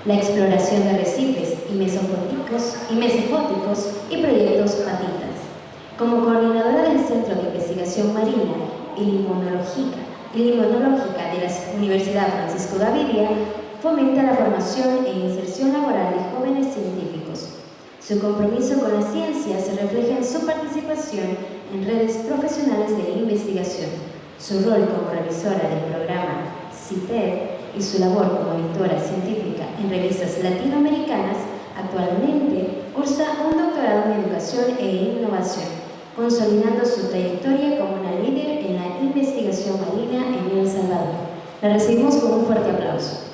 la exploración de arrecifes y mesofóticos y proyectos patitas. Como coordinadora del Centro de Investigación Marina y Limonológica de la Universidad Francisco Gaviria, fomenta la formación e inserción laboral de jóvenes científicos. Su compromiso con la ciencia se refleja en su participación en redes profesionales de investigación, su rol como revisora del programa CITED y su labor como editora científica en revistas latinoamericanas. Actualmente cursa un doctorado en educación e innovación, consolidando su trayectoria como una líder en la investigación marina en El Salvador. La recibimos con un fuerte aplauso.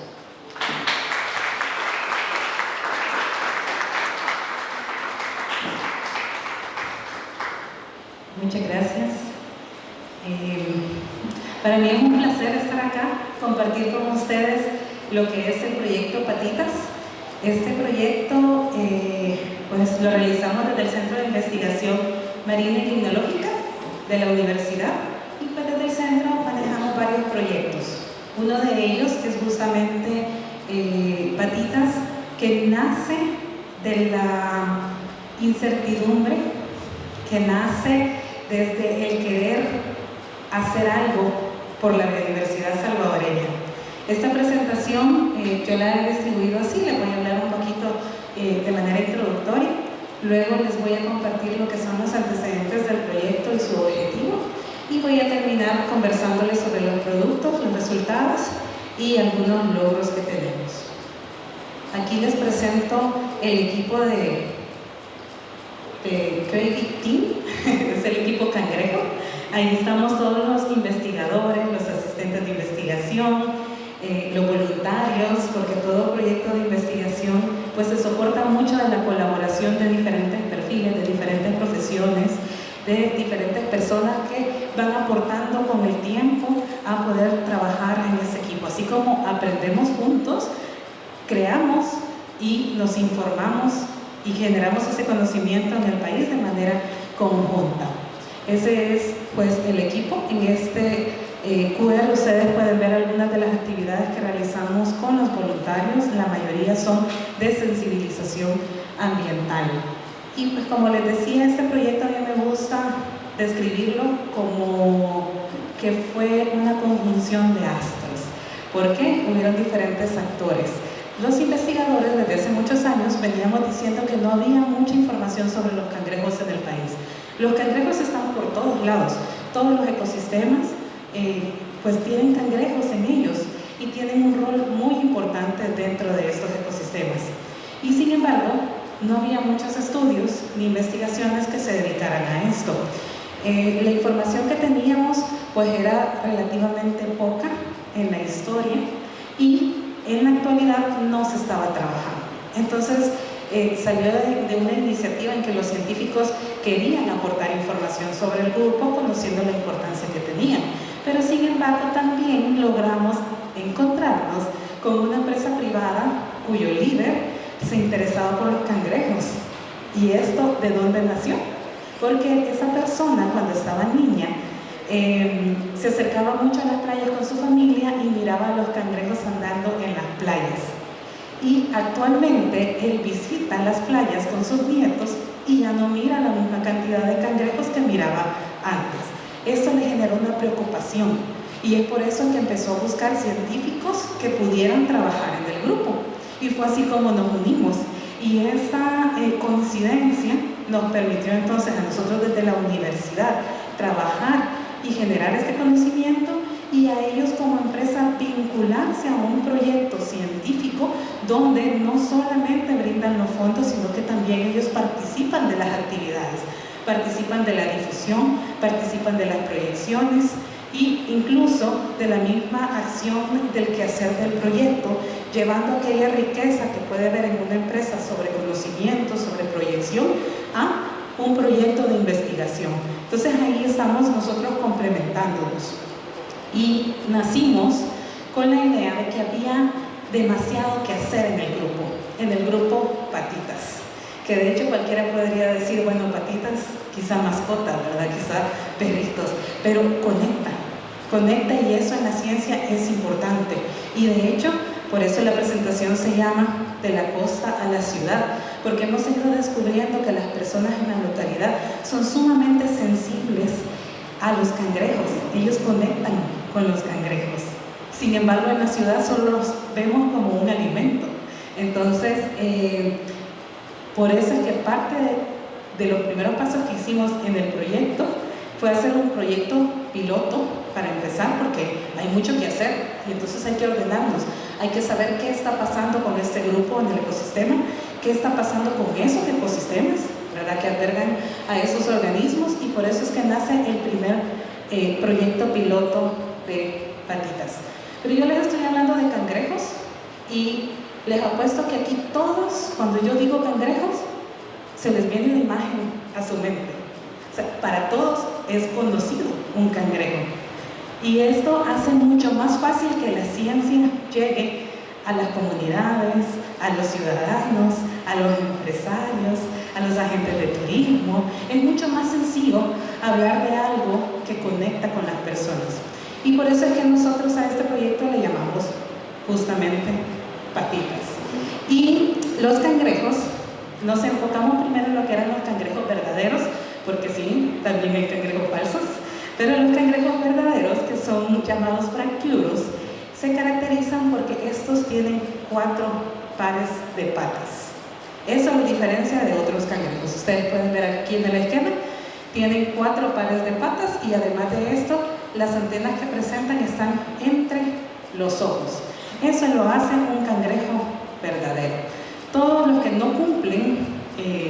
Muchas gracias. Para mí es un placer estar acá, compartir con ustedes lo que es el proyecto Patitas. Este proyecto pues lo realizamos desde el Centro de Investigación Marina y Tecnológica de la universidad, y pues desde el centro manejamos varios proyectos. Uno de ellos es justamente Patitas, que nace de la incertidumbre, que nace desde el querer hacer algo por la biodiversidad salvadoreña. Esta presentación yo la he distribuido así, les voy a hablar un poquito de manera introductoria, luego les voy a compartir lo que son los antecedentes del proyecto y su objetivo, y voy a terminar conversándoles sobre los productos, los resultados y algunos logros que tenemos. Aquí les presento el equipo de Credit Team, es el equipo Cangrejo. Ahí estamos todos los investigadores, los asistentes de investigación, los voluntarios, porque todo proyecto de investigación pues se soporta mucho de la colaboración de diferentes perfiles, de diferentes profesiones, de diferentes personas que van aportando con el tiempo a poder trabajar en ese equipo. Así como aprendemos juntos, creamos y nos informamos y generamos ese conocimiento en el país de manera conjunta. Ese es pues el equipo. En este QR ustedes pueden ver algunas de las actividades que realizamos con los voluntarios. La mayoría son de sensibilización ambiental. Y pues como les decía, este proyecto a mí me gusta describirlo como que fue una conjunción de astros. ¿Por qué? Hubieron diferentes actores. Los investigadores desde hace muchos años veníamos diciendo que no había mucha información sobre los cangrejos en el país. Los cangrejos están por todos lados, todos los ecosistemas pues tienen cangrejos en ellos y tienen un rol muy importante dentro de estos ecosistemas. Y sin embargo, no había muchos estudios ni investigaciones que se dedicaran a esto. La información que teníamos pues era relativamente poca en la historia, y en la actualidad no se estaba trabajando. Entonces salió de una iniciativa en que los científicos querían aportar información sobre el grupo, conociendo la importancia que tenían. Pero sin embargo también logramos encontrarnos con una empresa privada cuyo líder se interesaba por los cangrejos. ¿Y esto de dónde nació? Porque esa persona, cuando estaba niña, se acercaba mucho a las playas con su familia y miraba a los cangrejos andando en las playas. Y actualmente él visita las playas con sus nietos y ya no mira la misma cantidad de cangrejos que miraba antes. Esto le generó una preocupación, y es por eso que empezó a buscar científicos que pudieran trabajar en el grupo. Y fue así como nos unimos. Y esa coincidencia nos permitió entonces a nosotros desde la universidad trabajar y generar este conocimiento, y a ellos como empresa vincularse a un proyecto científico donde no solamente brindan los fondos, sino que también ellos participan de las actividades, participan de la difusión, participan de las proyecciones e incluso de la misma acción del quehacer del proyecto, llevando aquella riqueza que puede haber en una empresa sobre conocimiento, sobre proyección, a un proyecto de investigación. Entonces ahí estamos nosotros complementándonos, y nacimos con la idea de que había demasiado que hacer en el grupo Patitas, que de hecho cualquiera podría decir, bueno, patitas, quizá mascotas, ¿verdad? Quizá perritos, pero conecta, y eso en la ciencia es importante. Y de hecho, Por eso la presentación se llama De la costa a la ciudad, porque hemos ido descubriendo que las personas en la localidad son sumamente sensibles a los cangrejos. Ellos conectan con los cangrejos. Sin embargo, en la ciudad solo los vemos como un alimento. Entonces, por eso es que parte de los primeros pasos que hicimos en el proyecto fue hacer un proyecto piloto para empezar, porque hay mucho que hacer y entonces hay que ordenarnos, hay que saber qué está pasando con este grupo en el ecosistema, qué está pasando con esos ecosistemas, ¿verdad?, que albergan a esos organismos, y por eso es que nace el primer proyecto piloto de patitas. Pero yo les estoy hablando de cangrejos y les apuesto que aquí todos, cuando yo digo cangrejos, se les viene una imagen a su mente. O sea, para todos es conocido un cangrejo. Y esto hace mucho más fácil que la ciencia llegue a las comunidades, a los ciudadanos, a los empresarios, a los agentes de turismo. Es mucho más sencillo hablar de algo que conecta con las personas. Y por eso es que nosotros a este proyecto le llamamos justamente patitas. Y los cangrejos, nos enfocamos primero en lo que eran los cangrejos verdaderos, porque sí, también hay cangrejos falsos, pero los cangrejos verdaderos, que son llamados brachyurus, se caracterizan porque estos tienen 4 pares de patas. Eso los diferencia de otros cangrejos. Ustedes pueden ver aquí en el esquema, tienen 4 pares de patas, y además de esto, las antenas que presentan están entre los ojos. Eso lo hace un cangrejo verdadero. Todos los que no cumplen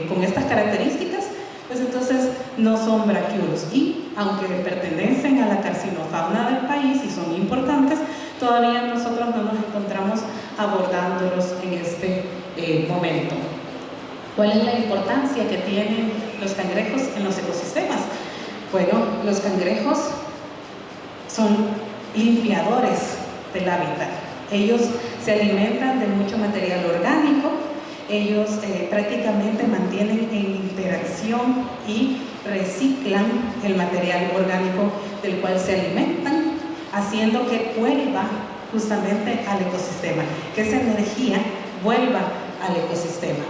con estas características, pues entonces no son brachyurus, y aunque pertenecen a la carcinofauna del país y son importantes, todavía nosotros no nos encontramos abordándolos en este momento. ¿Cuál es la importancia que tienen los cangrejos en los ecosistemas? Bueno, los cangrejos son limpiadores del hábitat. Ellos se alimentan de mucho material orgánico. Ellos prácticamente mantienen en interacción y reciclan el material orgánico del cual se alimentan, haciendo que vuelva justamente al ecosistema, que esa energía vuelva al ecosistema.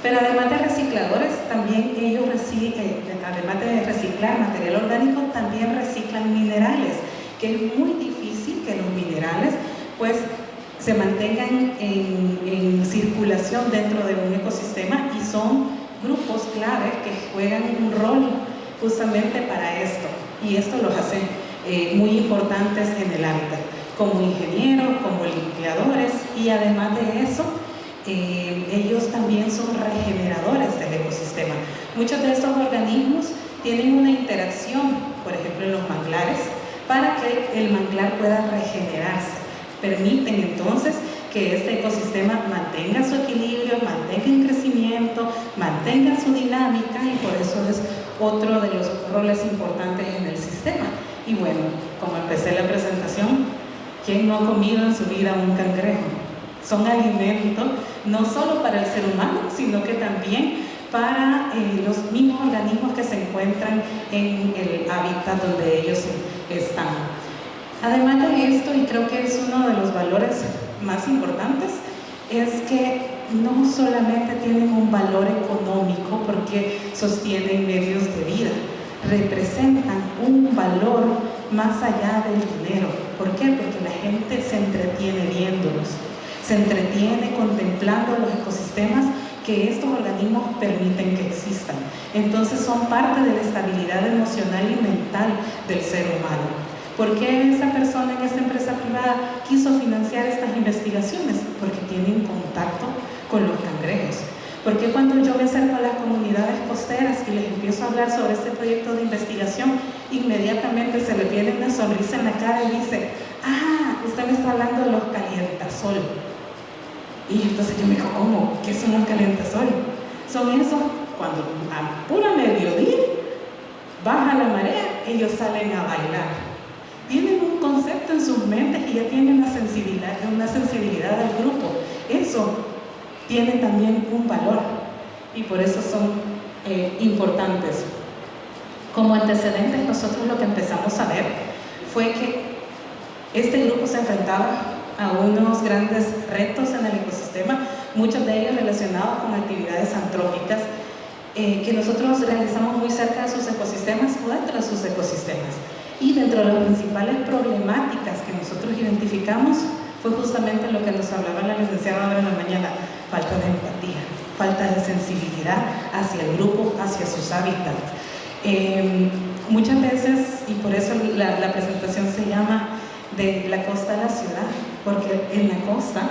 Pero además de recicladores, también ellos además de reciclar material orgánico, también reciclan minerales, que es muy difícil que los minerales pues se mantengan en circulación dentro de un ecosistema, y son grupos clave que juegan un rol justamente para esto, y esto los hace muy importantes en el hábitat, como ingenieros, como limpiadores, y además de eso, ellos también son regeneradores del ecosistema. Muchos de estos organismos tienen una interacción, por ejemplo en los manglares, para que el manglar pueda regenerarse. Permiten entonces que este ecosistema mantenga su equilibrio, mantenga en crecimiento, mantenga su dinámica, y por eso es otro de los roles importantes en el sistema. Y bueno, como empecé la presentación, ¿quién no ha comido en su vida un cangrejo? Son alimento no solo para el ser humano, sino que también para los mismos organismos que se encuentran en el hábitat donde ellos están. Además de esto, y creo que es uno de los valores más importantes, es que no solamente tienen un valor económico porque sostienen medios de vida, representan un valor más allá del dinero. ¿Por qué? Porque la gente se entretiene viéndolos, se entretiene contemplando los ecosistemas que estos organismos permiten que existan. Entonces son parte de la estabilidad emocional y mental del ser humano. ¿Por qué esa persona en esta empresa privada quiso financiar estas investigaciones? Porque tienen contacto con los cangrejos. Porque cuando yo me acerco a las comunidades costeras y les empiezo a hablar sobre este proyecto de investigación, inmediatamente se les viene una sonrisa en la cara y dice: ah, usted me está hablando de los calientasol. Y entonces yo me digo: ¿cómo? ¿Qué son los calientasol? Son esos cuando a pura mediodía baja la marea, ellos salen a bailar. Tienen un concepto en sus mentes y ya tienen una sensibilidad al grupo. Eso tiene también un valor, y por eso son importantes. Como antecedentes, nosotros lo que empezamos a ver fue que este grupo se enfrentaba a unos grandes retos en el ecosistema, muchos de ellos relacionados con actividades antrópicas que nosotros realizamos muy cerca de sus ecosistemas o dentro de sus ecosistemas. Y dentro de las principales problemáticas que nosotros identificamos fue justamente lo que nos hablaba la licenciada ahora en la mañana: falta de empatía, falta de sensibilidad hacia el grupo, hacia sus hábitats. Muchas veces, y por eso la presentación se llama de la costa a la ciudad, porque en la costa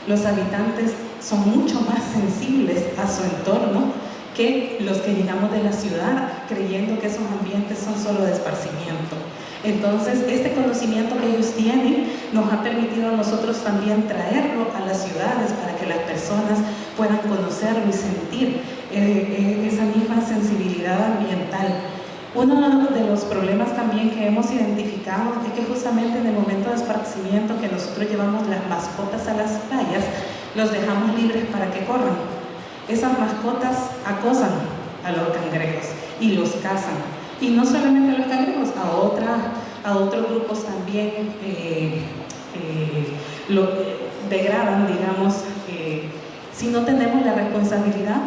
los habitantes son mucho más sensibles a su entorno que los que llegamos de la ciudad creyendo que esos ambientes son solo de esparcimiento. Entonces, este conocimiento que ellos tienen nos ha permitido a nosotros también traerlo a las ciudades para que las personas puedan conocerlo y sentir esa misma sensibilidad ambiental. Uno de los problemas también que hemos identificado es que justamente en el momento de esparcimiento que nosotros llevamos las mascotas a las playas, los dejamos libres para que corran. Esas mascotas acosan a los cangrejos y los cazan. Y no solamente a los cangrejos, a otros grupos también lo degradan, digamos, si no tenemos la responsabilidad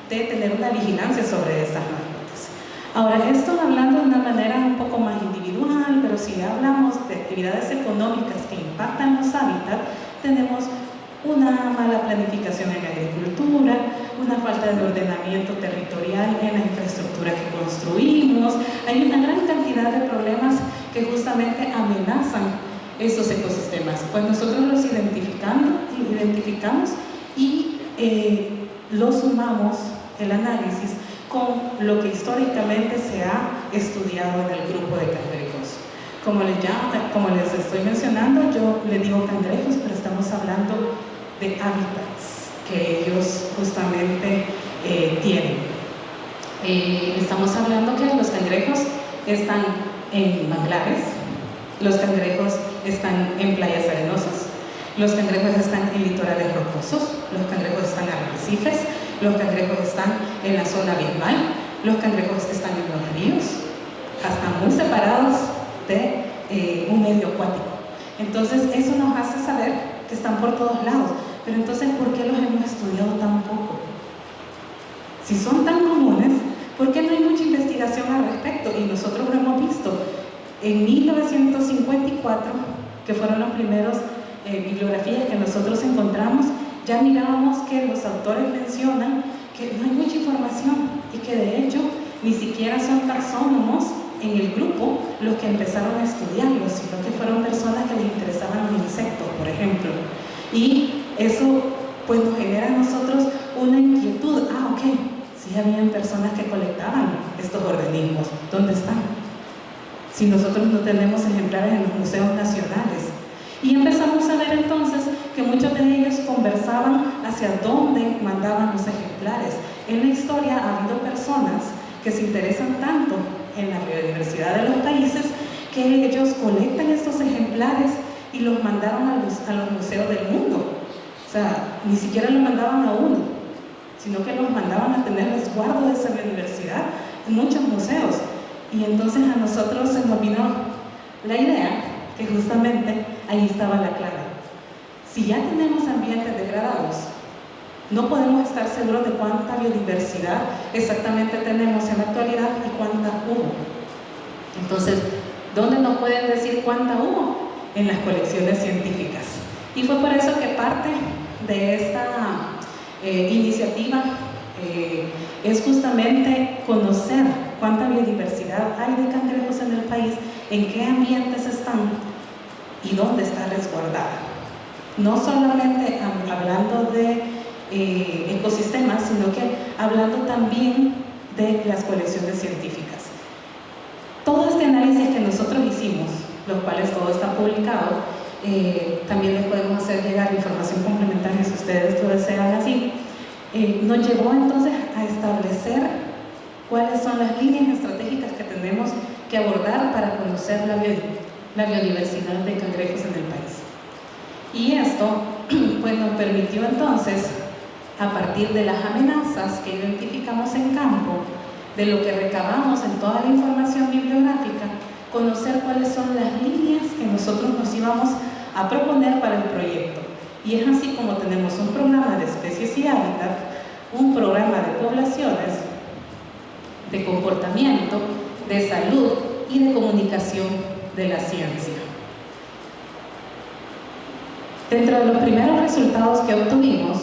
de tener una vigilancia sobre estas mascotas. Ahora, esto hablando de una manera un poco más individual, pero si hablamos de actividades económicas que impactan los hábitats, tenemos una mala planificación en la agricultura, una falta de ordenamiento territorial en la infraestructura que construimos. Hay una gran cantidad de problemas que justamente amenazan esos ecosistemas. Pues nosotros los identificamos y los sumamos, el análisis, con lo que históricamente se ha estudiado en el grupo de cangrejos. Como les estoy mencionando, yo le digo cangrejos, pero estamos hablando de hábitats que ellos justamente tienen. Estamos hablando que los cangrejos están en manglares, los cangrejos están en playas arenosas, los cangrejos están en litorales rocosos, los cangrejos están en arrecifes, los cangrejos están en la zona abismal, los cangrejos están en los ríos, hasta muy separados de un medio acuático. Entonces eso nos hace saber que están por todos lados. Pero entonces, ¿por qué los hemos estudiado tan poco? Si son tan comunes, ¿por qué no hay mucha investigación al respecto? Y nosotros lo hemos visto. En 1954, que fueron los primeros bibliografías que nosotros encontramos, ya mirábamos que los autores mencionan que no hay mucha información y que de hecho ni siquiera son taxónomos en el grupo los que empezaron a estudiarlos, sino que fueron personas que les interesaban los insectos, por ejemplo. Y eso pues nos genera a nosotros una inquietud. Ok, sí habían personas que colectaban estos organismos, ¿dónde están? Si nosotros no tenemos ejemplares en los museos nacionales. Y empezamos a ver entonces que muchos de ellos conversaban hacia dónde mandaban los ejemplares. En la historia ha habido personas que se interesan tanto en la biodiversidad de los países que ellos colectan estos ejemplares y los mandaron a los museos del mundo. O sea, ni siquiera los mandaban a uno, sino que los mandaban a tener resguardo de esa biodiversidad en muchos museos. Y entonces a nosotros se nos vino la idea que justamente ahí estaba la clave. Si ya tenemos ambientes degradados, no podemos estar seguros de cuánta biodiversidad exactamente tenemos en la actualidad y cuánta hubo. Entonces, ¿dónde nos pueden decir cuánta hubo? En las colecciones científicas. Y fue por eso que parte de esta iniciativa es justamente conocer cuánta biodiversidad hay de cangrejos en el país, en qué ambientes están y dónde está resguardada. No solamente hablando de ecosistemas, sino que hablando también de las colecciones científicas. Todo este análisis que nosotros hicimos, los cuales todo está publicado, también les podemos hacer llegar información complementaria si ustedes lo desean así, nos llevó entonces a establecer cuáles son las líneas estratégicas que tenemos que abordar para conocer la biodiversidad de cangrejos en el país. Y esto pues nos permitió entonces, a partir de las amenazas que identificamos en campo, de lo que recabamos en toda la información bibliográfica, conocer cuáles son las líneas que nosotros nos íbamos a proponer para el proyecto. Y es así como tenemos un programa de especies y hábitat, un programa de poblaciones, de comportamiento, de salud y de comunicación de la ciencia. Dentro de los primeros resultados que obtuvimos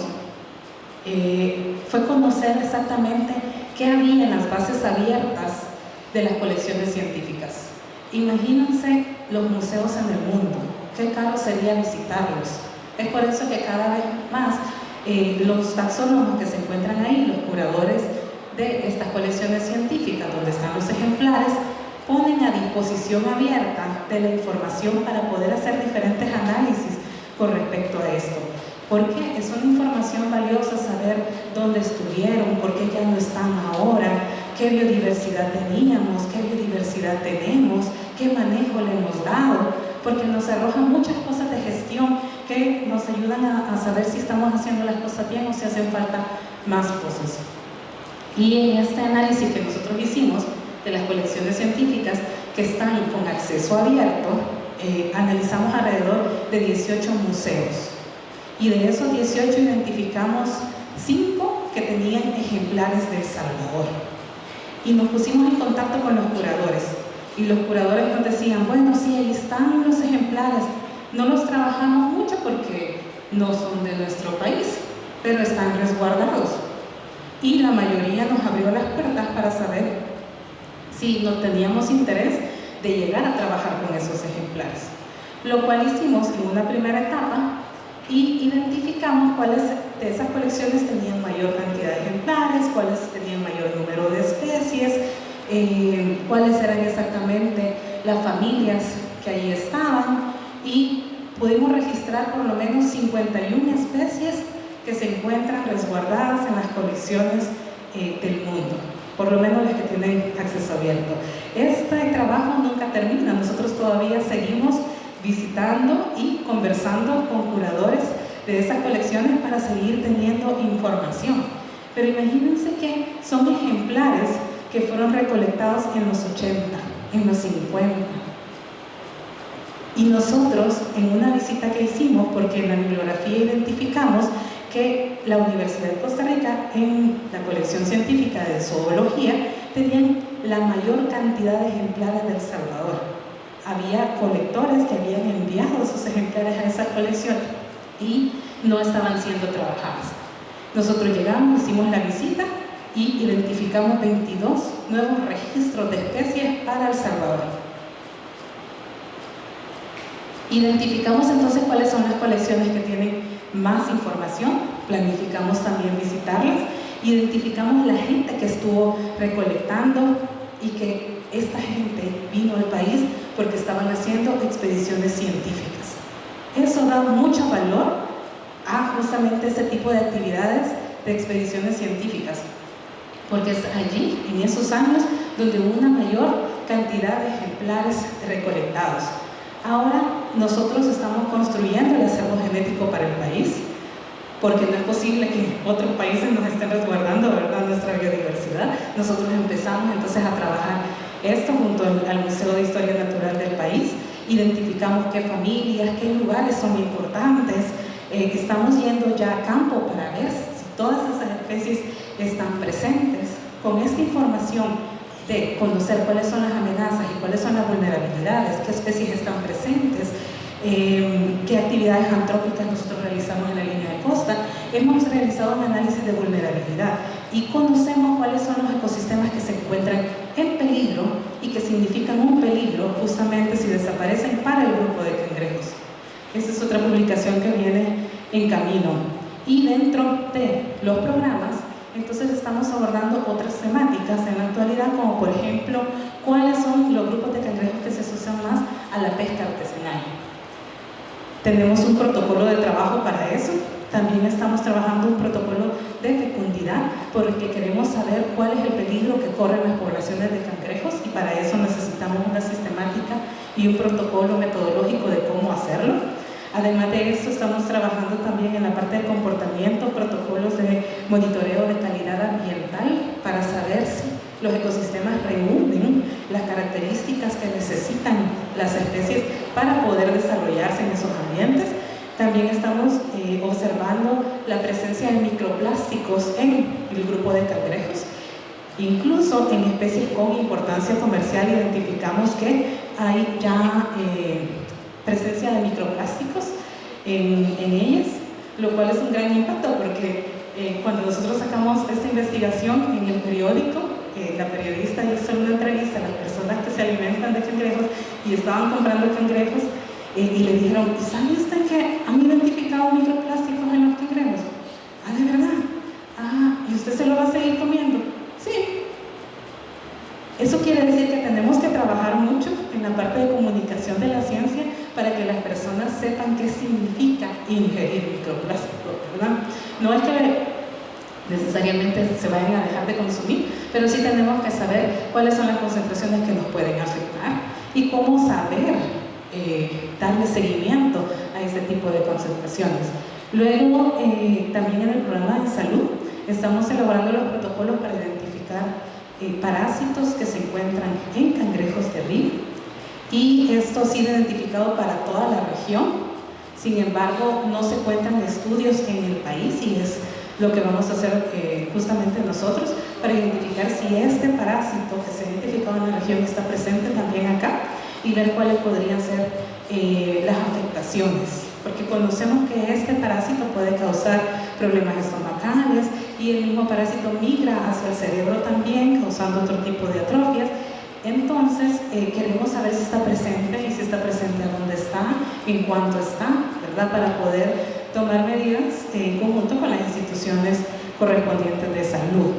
fue conocer exactamente qué había en las bases abiertas de las colecciones científicas. Imagínense los museos en el mundo, qué caro sería visitarlos. Es por eso que cada vez más los taxónomos que se encuentran ahí, los curadores de estas colecciones científicas donde están los ejemplares, ponen a disposición abierta de la información para poder hacer diferentes análisis con respecto a esto. Porque es una información valiosa saber dónde estuvieron, por qué ya no están ahora, qué biodiversidad teníamos, qué biodiversidad tenemos, qué manejo le hemos dado, porque nos arroja muchas cosas de gestión que nos ayudan a saber si estamos haciendo las cosas bien o si hacen falta más cosas. Y en este análisis que nosotros hicimos de las colecciones científicas que están con acceso abierto, analizamos alrededor de 18 museos. Y de esos 18 identificamos 5 que tenían ejemplares de El Salvador. Y nos pusimos en contacto con los curadores. Y los curadores nos decían, bueno, sí, ahí están los ejemplares. No los trabajamos mucho porque no son de nuestro país, pero están resguardados. Y la mayoría nos abrió las puertas para saber si no teníamos interés de llegar a trabajar con esos ejemplares. Lo cual hicimos en una primera etapa y identificamos cuáles de esas colecciones tenían mayor cantidad de ejemplares, cuáles tenían mayor número de especies, cuáles eran exactamente las familias que ahí estaban, y pudimos registrar por lo menos 51 especies que se encuentran resguardadas en las colecciones del mundo, por lo menos las que tienen acceso abierto. Este trabajo nunca termina, nosotros todavía seguimos visitando y conversando con curadores de esas colecciones para seguir teniendo información. Pero imagínense que son ejemplares que fueron recolectados en los 80, en los 50. Y nosotros, en una visita que hicimos, porque en la bibliografía identificamos que la Universidad de Costa Rica, en la colección científica de zoología, tenían la mayor cantidad de ejemplares de El Salvador. Había colectores que habían enviado sus ejemplares a esa colección y no estaban siendo trabajados. Nosotros llegamos, hicimos la visita y identificamos 22 nuevos registros de especies para El Salvador. Identificamos entonces cuáles son las colecciones que tienen más información, planificamos también visitarlas, identificamos la gente que estuvo recolectando y que esta gente vino al país porque estaban haciendo expediciones científicas. Eso da mucho valor a justamente este tipo de actividades de expediciones científicas, porque es allí, en esos años, donde hubo una mayor cantidad de ejemplares recolectados. Ahora nosotros estamos construyendo el acervo genético para el país, porque no es posible que otros países nos estén resguardando, ¿verdad?, nuestra biodiversidad. Nosotros empezamos entonces a trabajar esto junto al Museo de Historia Natural del país. Identificamos qué familias, qué lugares son importantes. Estamos yendo ya a campo para ver si todas esas especies están presentes. Con esta información de conocer cuáles son las amenazas y cuáles son las vulnerabilidades, qué especies están presentes, qué actividades antrópicas nosotros realizamos en la línea de costa, hemos realizado un análisis de vulnerabilidad y conocemos cuáles son los ecosistemas que se encuentran en peligro y que significan un peligro justamente si desaparecen para el grupo de cangrejos. Esta es otra publicación que viene en camino. Y dentro de los programas, entonces estamos abordando otras temáticas en la actualidad, como por ejemplo, cuáles son los grupos de cangrejos que se asocian más a la pesca artesanal. Tenemos un protocolo de trabajo para eso. También estamos trabajando un protocolo de fecundidad porque queremos saber cuál es el peligro que corren las poblaciones de cangrejos, y para eso necesitamos una sistemática y un protocolo metodológico de cómo hacerlo. Además de eso, estamos trabajando también en la parte de comportamiento, protocolos de monitoreo de calidad ambiental para saber si los ecosistemas reúnen las características que necesitan las especies para poder desarrollarse en esos ambientes. También estamos observando la presencia de microplásticos en el grupo de cangrejos. Incluso en especies con importancia comercial identificamos que hay ya presencia de microplásticos en ellas, lo cual es un gran impacto porque cuando nosotros sacamos esta investigación en el periódico, la periodista hizo una entrevista a las personas que se alimentan de cangrejos y estaban comprando cangrejos y le dijeron, ¿sabe usted que han identificado microplásticos en los cangrejos? Ah, ¿de verdad? Ah, ¿y usted se lo va a seguir comiendo? Sí. Eso quiere decir que tenemos que trabajar mucho en la parte de comunicación de la ciencia para que las personas sepan qué significa ingerir microplásticos, ¿verdad? No es que necesariamente se vayan a dejar de consumir, pero sí tenemos que saber cuáles son las concentraciones que nos pueden afectar y cómo saber darle seguimiento a este tipo de concentraciones. Luego, también en el programa de salud, estamos elaborando los protocolos para identificar parásitos que se encuentran en cangrejos de río, y esto ha sido identificado para toda la región. Sin embargo, no se cuentan estudios en el país y es lo que vamos a hacer justamente nosotros para identificar si este parásito que se ha identificado en la región está presente también acá y ver cuáles podrían ser las afectaciones, porque conocemos que este parásito puede causar problemas estomacales y el mismo parásito migra hacia el cerebro también, causando otro tipo de atrofias. Entonces, queremos saber si está presente y si está presente a dónde está, en cuánto está, ¿verdad? Para poder tomar medidas en conjunto con las instituciones correspondientes de salud.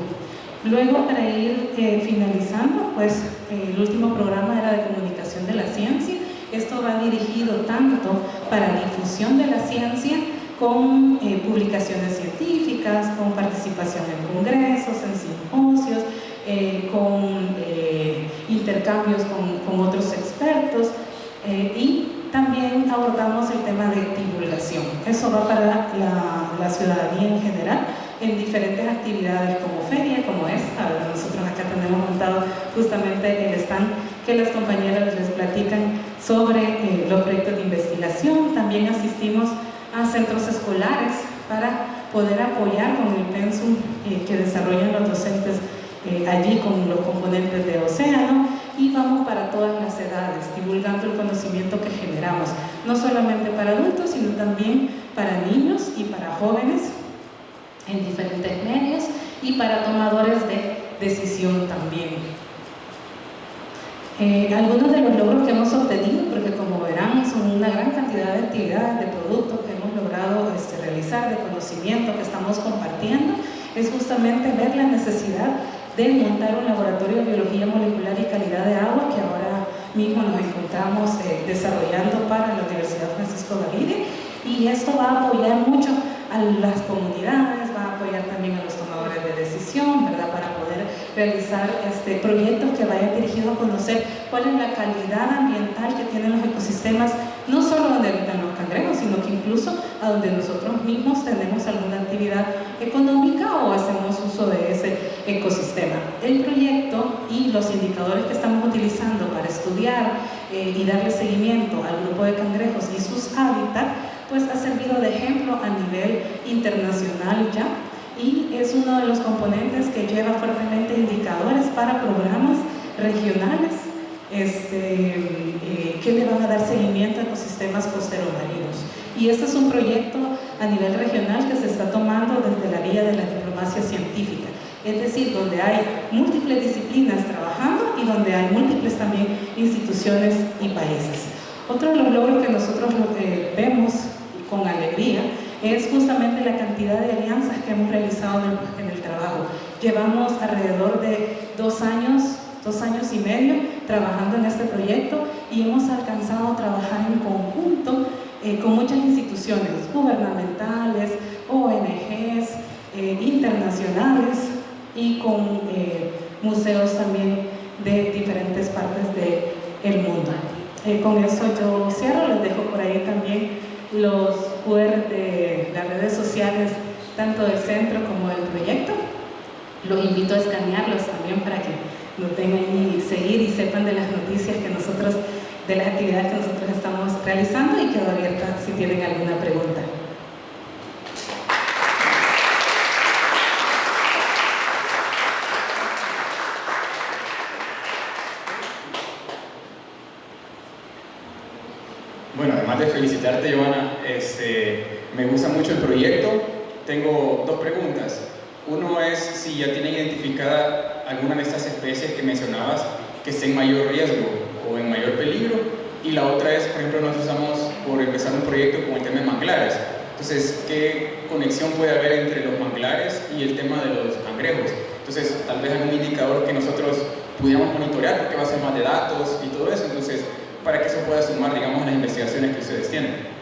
Luego, para ir finalizando, pues el último programa era de comunicación de la ciencia. Esto va dirigido tanto para la difusión de la ciencia con publicaciones científicas, con participación en congresos, en simposios, con intercambios con otros expertos y también abordamos el tema de divulgación. Eso va para la ciudadanía en general, en diferentes actividades como feria, como esta. Nosotros acá tenemos montado justamente el stand que las compañeras les platican sobre los proyectos de investigación. También asistimos a centros escolares para poder apoyar con el pensum que desarrollan los docentes allí con los componentes de océano, y vamos para todas las edades, divulgando el conocimiento que generamos, no solamente para adultos, sino también para niños y para jóvenes en diferentes medios y para tomadores de decisión también. Algunos de los logros que hemos obtenido, porque como verán son una gran cantidad de actividades, de productos que hemos logrado realizar, de conocimiento que estamos compartiendo, es justamente ver la necesidad de montar un laboratorio de biología molecular y calidad de agua que ahora mismo nos encontramos desarrollando para la Universidad Francisco Gavidia, y esto va a apoyar mucho a las comunidades, va a apoyar también a los tomadores de decisión, ¿verdad? Para poder realizar proyectos que vayan dirigidos a conocer cuál es la calidad ambiental que tienen los ecosistemas, no solo donde habitan los cangrejos, sino que incluso a donde nosotros mismos tenemos alguna actividad económica o hacemos uso de ese ecosistema. El proyecto y los indicadores que estamos utilizando para estudiar y darle seguimiento al grupo de cangrejos y sus hábitats, pues ha servido de ejemplo a nivel internacional ya, y es uno de los componentes que lleva fuertemente indicadores para programas regionales que le van a dar seguimiento a ecosistemas costeros marinos. Y este es un proyecto a nivel regional que se está tomando desde la vía de la diplomacia científica, es decir, donde hay múltiples disciplinas trabajando y donde hay múltiples también instituciones y países. Otro de los logros que nosotros vemos con alegría es justamente la cantidad de alianzas que hemos realizado en el trabajo. Llevamos alrededor de 2 años y medio trabajando en este proyecto y hemos alcanzado a trabajar en conjunto con muchas instituciones gubernamentales, ONGs, internacionales y con museos también de diferentes partes del mundo. Con eso yo cierro, les dejo por ahí también los QR de las redes sociales, tanto del centro como del proyecto. Los invito a escanearlos también para que nos tengan y seguir y sepan de las noticias que nosotros de las actividades que nosotros estamos realizando y quedo abierta si tienen alguna pregunta. Bueno, además de felicitarte, Joana, me gusta mucho el proyecto. Tengo dos preguntas. Uno es si ya tienen identificada alguna de estas especies que mencionabas que esté en mayor riesgo o en mayor peligro. Y la otra es, por ejemplo, nosotros estamos por empezar un proyecto con el tema de manglares. Entonces, ¿qué conexión puede haber entre los manglares y el tema de los cangrejos? Entonces, tal vez algún indicador que nosotros pudiéramos monitorear, porque va a ser más de datos y todo eso. Entonces, para que eso pueda sumar, digamos, a las investigaciones que ustedes tienen.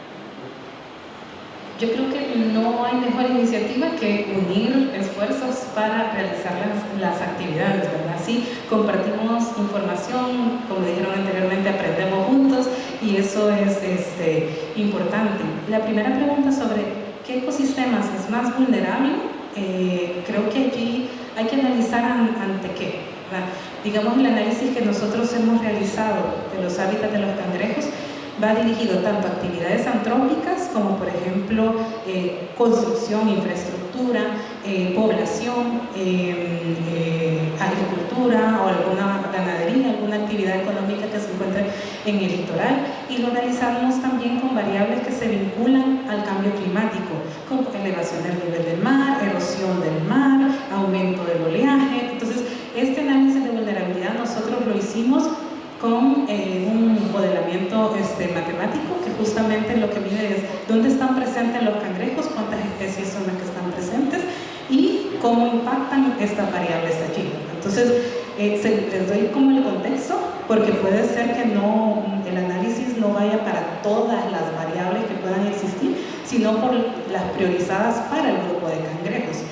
Yo creo que no hay mejor iniciativa que unir esfuerzos para realizar las actividades, ¿verdad? Sí, compartimos información, como dijeron anteriormente, aprendemos juntos y eso es importante. La primera pregunta sobre qué ecosistemas es más vulnerable, creo que allí hay que analizar ante qué, ¿verdad? Digamos, el análisis que nosotros hemos realizado de los hábitats de los cangrejos va dirigido tanto a actividades antrópicas como, por ejemplo, construcción, infraestructura, población, agricultura o alguna ganadería, alguna actividad económica que se encuentre en el litoral, y lo analizamos también con variables que se vinculan al cambio climático, como elevación del nivel del mar, erosión del mar, aumento del oleaje. Entonces, este análisis de vulnerabilidad nosotros lo hicimos con un modelamiento matemático que justamente lo que mide es dónde están presentes los cangrejos, cuántas especies son las que están presentes y cómo impactan estas variables allí. Entonces, les doy como el contexto, porque puede ser que el análisis no vaya para todas las variables que puedan existir, sino por las priorizadas para el grupo de cangrejos.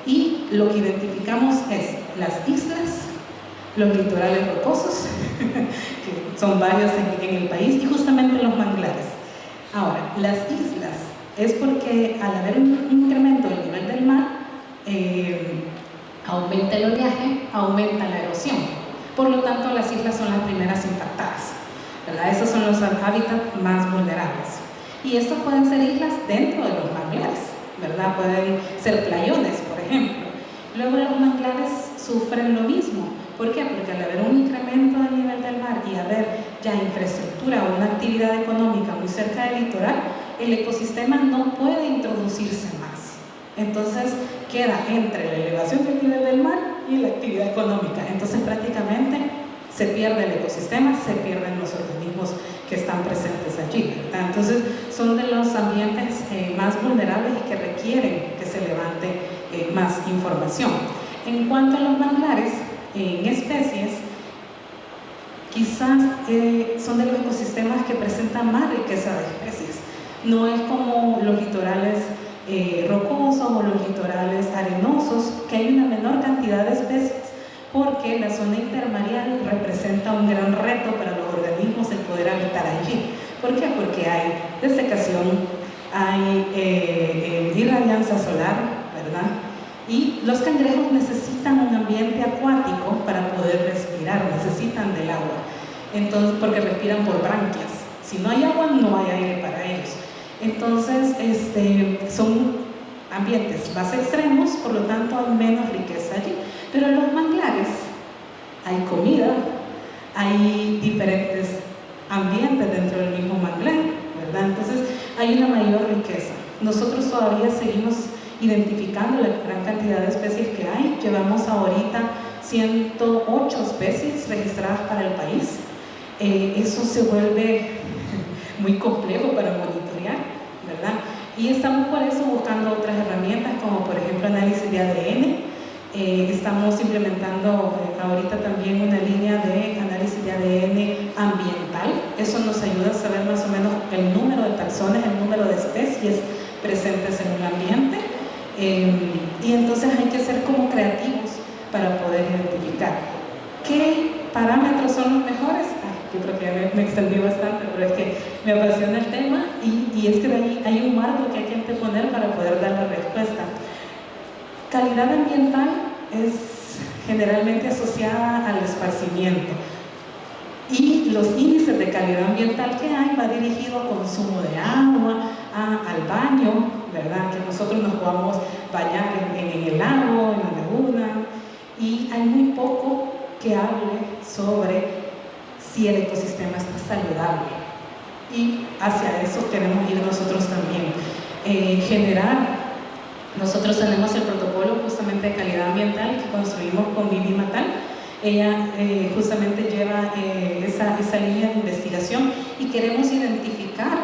Y lo que identificamos es las islas, los litorales rocosos, que son varios en el país, y justamente los manglares. Ahora, las islas es porque al haber un incremento del nivel del mar, aumenta el oleaje, aumenta la erosión. Por lo tanto, las islas son las primeras impactadas, ¿verdad? Esos son los hábitats más vulnerables. Y estos pueden ser islas dentro de los manglares, ¿verdad? Pueden ser playones, por ejemplo. Luego los manglares sufren lo mismo. ¿Por qué? Porque al haber un incremento del nivel del mar y haber ya infraestructura o una actividad económica muy cerca del litoral, el ecosistema no puede introducirse más. Entonces queda entre la elevación del nivel del mar y la actividad económica. Entonces prácticamente se pierde el ecosistema, se pierden los organismos que están presentes allí, ¿verdad? Entonces son de los ambientes más vulnerables y que requieren que se levante más información. En cuanto a los manglares, en especies, quizás son de los ecosistemas que presentan más riqueza de especies. No es como los litorales rocosos o los litorales arenosos, que hay una menor cantidad de especies, porque la zona intermareal representa un gran reto para los organismos el poder habitar allí. ¿Por qué? Porque hay desecación, hay irradianza solar, ¿verdad? Y los cangrejos necesitan un ambiente acuático para poder respirar, necesitan del agua. Entonces, porque respiran por branquias. Si no hay agua, no hay aire para ellos. Entonces, son ambientes más extremos, por lo tanto hay menos riqueza allí. Pero en los manglares hay comida, hay diferentes ambientes dentro del mismo manglar, ¿verdad? Entonces hay una mayor riqueza. Nosotros todavía seguimos identificando la gran cantidad de especies que hay. Llevamos ahorita 108 especies registradas para el país. Eso se vuelve muy complejo para monitorear, ¿verdad? Y estamos por eso buscando otras herramientas, como por ejemplo análisis de ADN. Estamos implementando ahorita también una línea de análisis de ADN ambiental. Eso nos ayuda a saber más o menos el número de taxones, el número de especies presentes en un ambiente. Y entonces hay que ser como creativos para poder identificar qué parámetros son los mejores. Yo creo que ya me extendí bastante, pero es que me apasiona el tema y es que de ahí hay un marco que hay que anteponer para poder dar la respuesta. Calidad ambiental es generalmente asociada al esparcimiento y los índices de calidad ambiental que hay va dirigido a consumo de agua, al baño, ¿verdad? Que nosotros nos podamos bañar en el lago, en la laguna, y hay muy poco que hable sobre si el ecosistema está saludable. Y hacia eso queremos ir nosotros también. En general, nosotros tenemos el protocolo justamente de calidad ambiental que construimos con Vivi Matal. Ella justamente lleva esa línea de investigación y queremos identificar,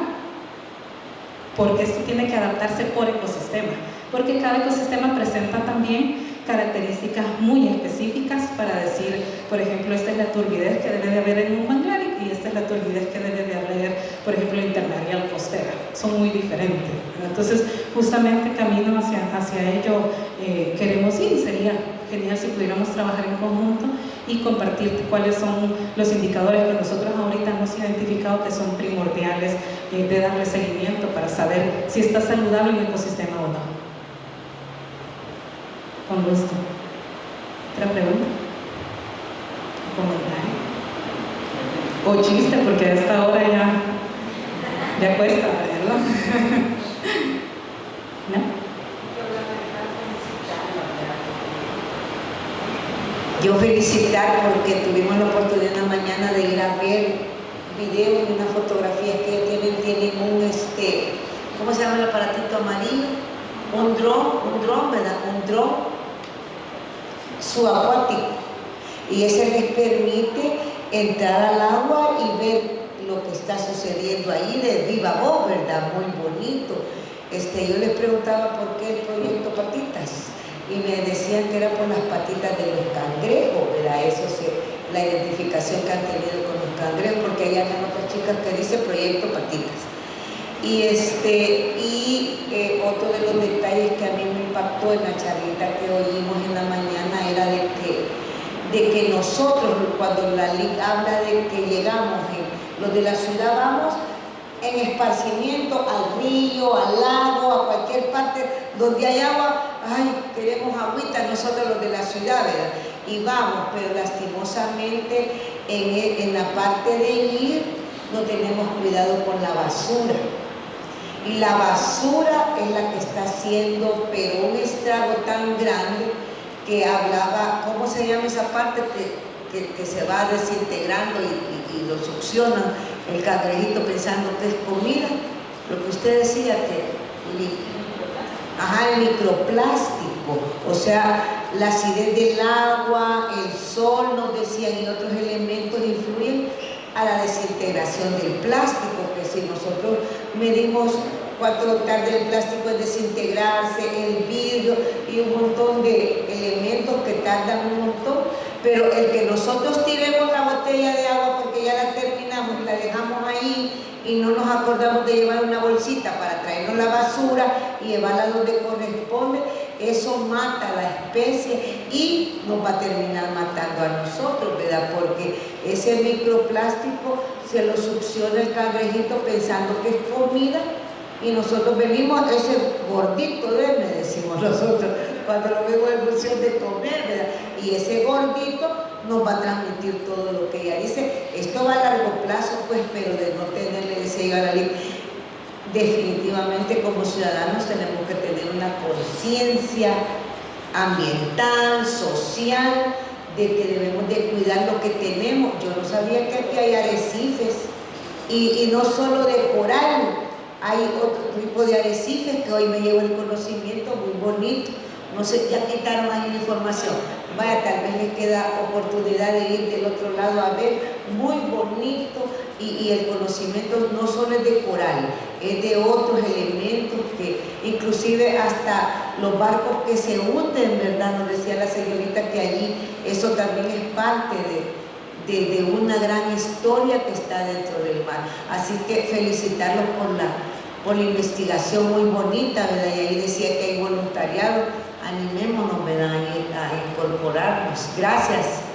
porque esto tiene que adaptarse por ecosistema, porque cada ecosistema presenta también características muy específicas para decir, por ejemplo, esta es la turbidez que debe de haber en un manglar y esta es la turbidez que debe de haber, por ejemplo, intermareal costera. Son muy diferentes. Entonces, justamente camino hacia ello queremos ir. Sería genial si pudiéramos trabajar en conjunto y compartir cuáles son los indicadores que nosotros ahorita hemos identificado que son primordiales de darle seguimiento para saber si está saludable el ecosistema o no. Con gusto. ¿Otra pregunta? ¿Comentario? O chiste, porque a esta hora ya cuesta, ¿verdad? ¿No? Yo felicitar porque tuvimos la oportunidad en la mañana de ir a ver videos y unas fotografías que tienen un ¿cómo se llama el aparatito amarillo? Un dron, ¿verdad? Un dron subacuático, y ese les permite entrar al agua y ver lo que está sucediendo ahí de viva voz, ¿verdad? Muy bonito. Yo les preguntaba por qué el proyecto Patitas y me decían que era por las patitas de los cangrejos, ¿verdad? Eso la identificación que han tenido con los cangrejos, porque hay otras chicas que dice proyecto Patitas. Y otro de los detalles que a mí me impactó en la charlita que oímos en la mañana era de que nosotros, cuando la LIC habla de que llegamos, los de la ciudad vamos en esparcimiento al río, al lago, a cualquier parte donde hay agua, queremos agüita nosotros los de la ciudad, ¿verdad? Y vamos, pero lastimosamente en la parte de ir no tenemos cuidado con la basura. Y la basura es la que está haciendo, pero un estrago tan grande que hablaba, ¿cómo se llama esa parte que se va desintegrando y lo succionan el cangrejito pensando que es comida? Lo que usted decía el microplástico, o sea, la acidez del agua, el sol, nos decían, y otros elementos influyen a la desintegración del plástico, que si nosotros medimos cuánto tarda el plástico en desintegrarse, el vidrio y un montón de elementos que tardan un montón, pero el que nosotros tiremos la botella de agua porque ya la terminamos y la dejamos ahí y no nos acordamos de llevar una bolsita para traernos la basura y llevarla donde corresponde, eso mata a la especie y nos va a terminar matando a nosotros, ¿verdad? Porque ese microplástico se lo succiona el cangrejito pensando que es comida y nosotros venimos ese gordito de me decimos nosotros cuando lo vemos en función de comer, ¿verdad? Y ese gordito nos va a transmitir todo lo que ella dice. Esto va a largo plazo, pues, pero de no tenerle ese llegar a la ley. Definitivamente como ciudadanos tenemos que tener una conciencia ambiental, social, de que debemos de cuidar lo que tenemos. Yo no sabía que aquí hay arrecifes y no solo de coral, hay otro tipo de arrecifes que hoy me llevo el conocimiento muy bonito. No sé, ya quitaron ahí la información. Vaya, tal vez les queda oportunidad de ir del otro lado a ver, muy bonito, y el conocimiento no solo es de coral, es de otros elementos que inclusive hasta los barcos que se hunden, ¿verdad? Nos decía la señorita que allí eso también es parte de una gran historia que está dentro del mar. Así que felicitarlos por la investigación muy bonita, ¿verdad? Y ahí decía que hay voluntariado, animémonos, ¿verdad? A incorporarnos. Gracias.